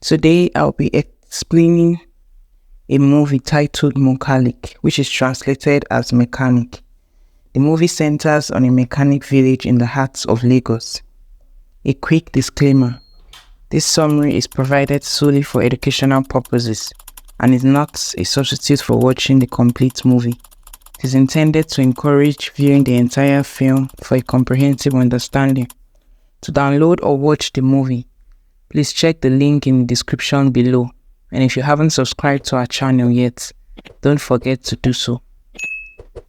Today I'll be explaining a movie titled Mokalik, which is translated as Mechanic. The movie centers on a mechanic village in the heart of Lagos. A quick disclaimer: this summary is provided solely for educational purposes and is not a substitute for watching the complete movie. It is intended to encourage viewing the entire film for a comprehensive understanding. To download or watch the movie, please check the link in the description below, and if you haven't subscribed to our channel yet, don't forget to do so.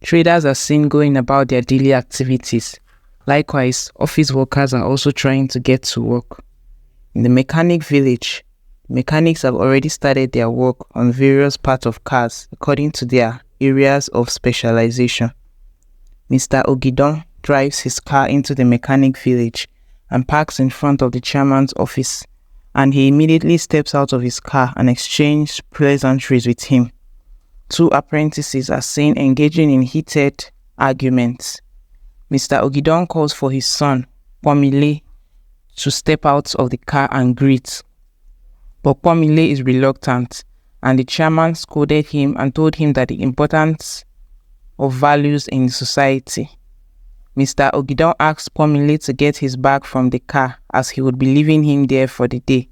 Traders are seen going about their daily activities. Likewise, office workers are also trying to get to work. In the mechanic village, mechanics have already started their work on various parts of cars according to their areas of specialization. Mr. Ogida drives his car into the mechanic village and parks in front of the chairman's office, and he immediately steps out of his car and exchanges pleasantries with him. Two apprentices are seen engaging in heated arguments. Mr. Ogida calls for his son, Ponmile, to step out of the car and greet. But Ponmile is reluctant, and the chairman scolded him and told him that the importance of values in society. Mr. Ogida asked Ponmile to get his bag from the car as he would be leaving him there for the day.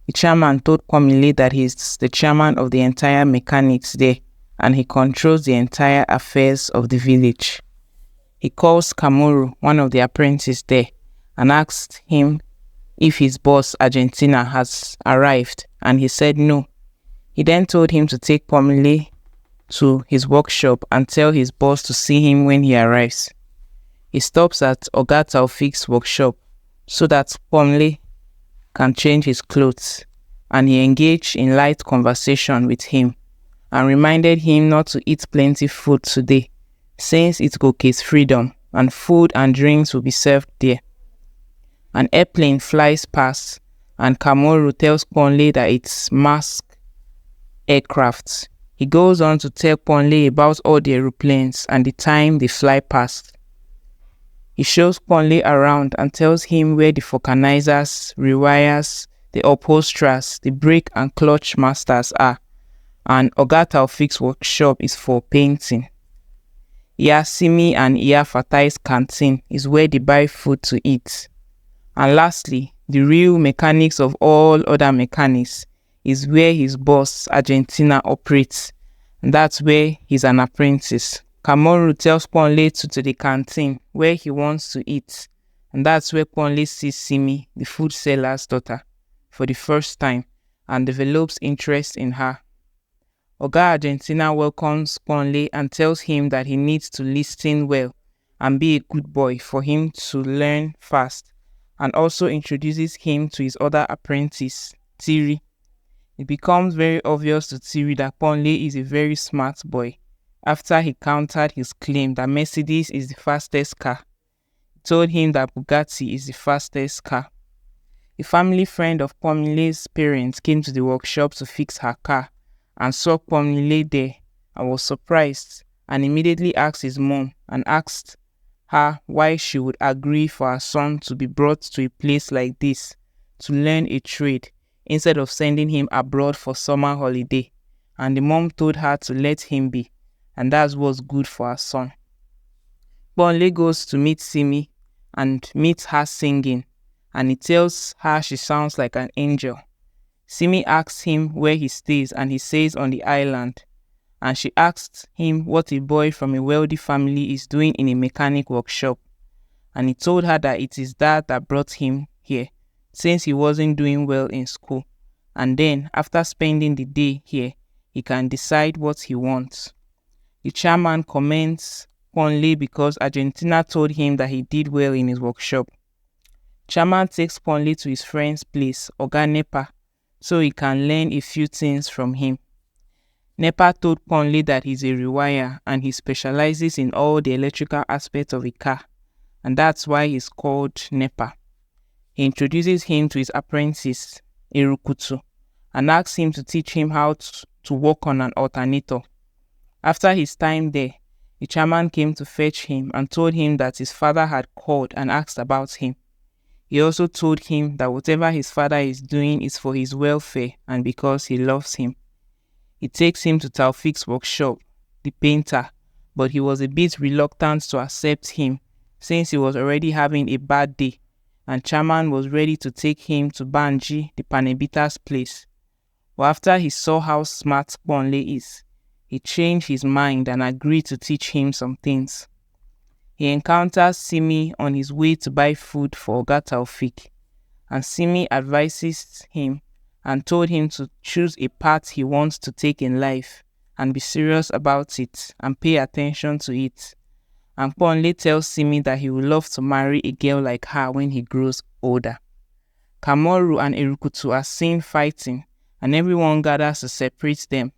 The chairman told Ponmile that he is the chairman of the entire mechanics there and he controls the entire affairs of the village. He calls Kamuru, one of the apprentices there, and asked him if his boss Argentina has arrived, and he said no. He then told him to take Ponmile to his workshop and tell his boss to see him when he arrives. He stops at Oga Taufik's workshop so that Ponmile can change his clothes, and he engaged in light conversation with him and reminded him not to eat plenty food today since it's Goke's freedom and food and drinks will be served there. An airplane flies past and Kamuru tells Kunle that it's masked aircraft. He goes on to tell Kunle about all the aeroplanes and the time they fly past. He shows Kunle around and tells him where the vulcanizers, rewires, the upholsterers, the brake and clutch masters are, and Oga Taufik's workshop is for painting. Simi and Fatai's canteen is where they buy food to eat. And lastly, the real mechanics of all other mechanics is where his boss Argentina operates, and that's where he's an apprentice. Kamuru tells Kunle to the canteen where he wants to eat, and that's where Kunle sees Simi, the food seller's daughter, for the first time and develops interest in her. Oga Argentina welcomes Kunle and tells him that he needs to listen well and be a good boy for him to learn fast, and also introduces him to his other apprentice, Tiri. It becomes very obvious to Tiri that Kunle is a very smart boy after he countered his claim that Mercedes is the fastest car. He told him that Bugatti is the fastest car. A family friend of Ponmile's parents came to the workshop to fix her car and saw Ponmile there and was surprised and immediately asked his mom and asked her why she would agree for her son to be brought to a place like this to learn a trade instead of sending him abroad for summer holiday, and the mom told her to let him be, and that's what's good for her son. Kunle goes to meet Simi and meets her singing, and he tells her she sounds like an angel. Simi asks him where he stays and he says on the island, and she asks him what a boy from a wealthy family is doing in a mechanic workshop, and he told her that it is that brought him here since he wasn't doing well in school, and then after spending the day here he can decide what he wants. The chairman commends Kunle because Argentina told him that he did well in his workshop. Chairman takes Kunle to his friend's place, Oga Nepa, so he can learn a few things from him. Nepa told Kunle that he's a rewire and he specializes in all the electrical aspects of a car, and that's why he's called Nepa. He introduces him to his apprentice, Erukutu, and asks him to teach him how to work on an alternator. After his time there, the chairman came to fetch him and told him that his father had called and asked about him. He also told him that whatever his father is doing is for his welfare and because he loves him. He takes him to Taufik's workshop, the painter, but he was a bit reluctant to accept him since he was already having a bad day, and Chairman was ready to take him to Banji, the Panebita's place. But after he saw how smart Kunle is, he changed his mind and agreed to teach him some things. He encounters Simi on his way to buy food for Oga Taufik, and Simi advises him and told him to choose a path he wants to take in life and be serious about it and pay attention to it. And Ponle tells Simi that he would love to marry a girl like her when he grows older. Kamoru and Erukutu are seen fighting, and everyone gathers to separate them,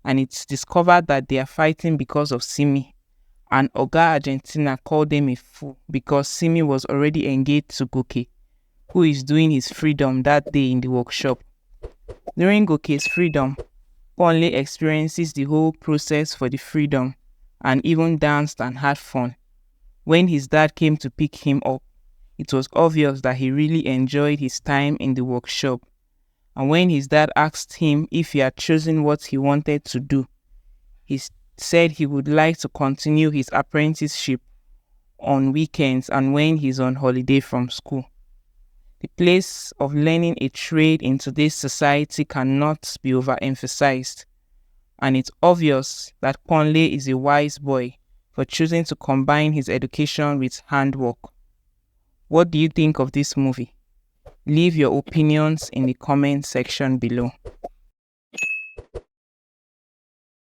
and it's discovered that they are fighting because of Simi. And Oga Argentina called them a fool because Simi was already engaged to Goke, who is doing his freedom that day in the workshop. During Goke's freedom, Kunle experiences the whole process for the freedom and even danced and had fun. When his dad came to pick him up, it was obvious that he really enjoyed his time in the workshop. And when his dad asked him if he had chosen what he wanted to do, he said he would like to continue his apprenticeship on weekends and when he's on holiday from school. The place of learning a trade in today's society cannot be overemphasized, and it's obvious that Kunle is a wise boy for choosing to combine his education with handwork. What do you think of this movie? Leave your opinions in the comment section below.